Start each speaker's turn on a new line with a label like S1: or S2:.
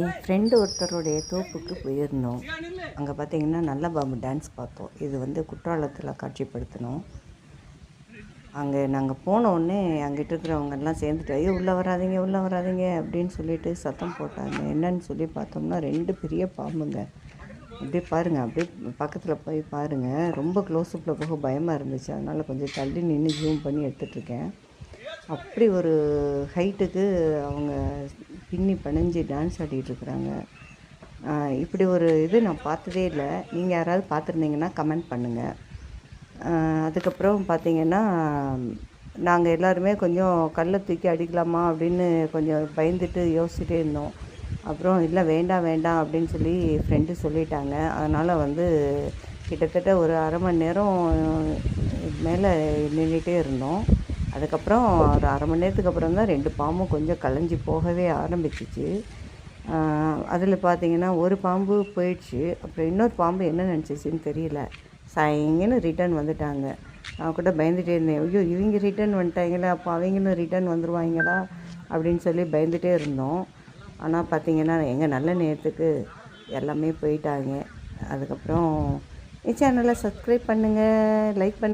S1: என் friend ஒருத்தருடைய தோப்புக்கு போயிருந்தோம். அங்கே பார்த்திங்கன்னா நல்ல பாம்பு டான்ஸ் பார்த்தோம். இது வந்து குற்றாலத்தில் காட்சிப்படுத்தினோம். அங்கே நாங்கள் போனோடனே அங்கிட்டு இருக்கிறவங்கெல்லாம் சேர்ந்துட்டு ஐயோ உள்ளே வராதிங்க உள்ளே வராதிங்க அப்படின்னு சொல்லிட்டு சத்தம் போட்டாங்க. என்னன்னு சொல்லி பார்த்தோம்னா 2 பெரிய பாம்புங்க. அப்படியே பாருங்கள், அப்படியே பக்கத்தில் போய் பாருங்கள். ரொம்ப க்ளோஸ்அப்பில் போக பயமாக இருந்துச்சு. அதனால் கொஞ்சம் தள்ளி நின்று ஜூம் பண்ணி எடுத்துகிட்ருக்கேன். அப்படி ஒரு ஹைட்டுக்கு அவங்க பின்னி பிணைஞ்சு டான்ஸ் ஆடிட்டுருக்குறாங்க. இப்படி ஒரு இது நான் பார்த்ததே இல்லை. நீங்கள் யாராவது பார்த்துருந்தீங்கன்னா கமெண்ட் பண்ணுங்கள். அதுக்கப்புறம் பார்த்திங்கன்னா நாங்கள் எல்லாருமே கொஞ்சம் கல்லை தூக்கி அடிக்கலாமா அப்படின்னு கொஞ்சம் பயந்துட்டு யோசிச்சுட்டே இருந்தோம். அப்புறம் இல்லை வேண்டாம் வேண்டாம் அப்படின்னு சொல்லி ஃப்ரெண்டு சொல்லிட்டாங்க. அதனால் வந்து கிட்டத்தட்ட ஒரு அரை மணி நேரம் மேலே நின்றுட்டே இருந்தோம். அதுக்கப்புறம் ஒரு அரை மணி நேரத்துக்கு அப்புறம் தான் 2 பாம்பும் கொஞ்சம் கலைஞ்சி போகவே ஆரம்பிச்சிச்சு. அதில் பார்த்திங்கன்னா ஒரு பாம்பு போயிடுச்சு. அப்புறம் இன்னொரு பாம்பு என்ன நினச்சிச்சின்னு தெரியல, சாயங்கன்னு ரிட்டன் வந்துட்டாங்க. நான் கூட பயந்துகிட்டே இருந்தேன், ஐயோ இவங்க ரிட்டன் வந்துட்டாங்களே, அப்போ அவங்களும் ரிட்டன் வந்துடுவாங்களா அப்படின்னு சொல்லி பயந்துகிட்டே இருந்தோம். ஆனால் பார்த்திங்கன்னா எங்கள் நல்ல நேரத்துக்கு எல்லாமே போயிட்டாங்க. அதுக்கப்புறம் என் சேனலை சப்ஸ்கிரைப் பண்ணுங்கள், லைக் பண்ணுங்கள்.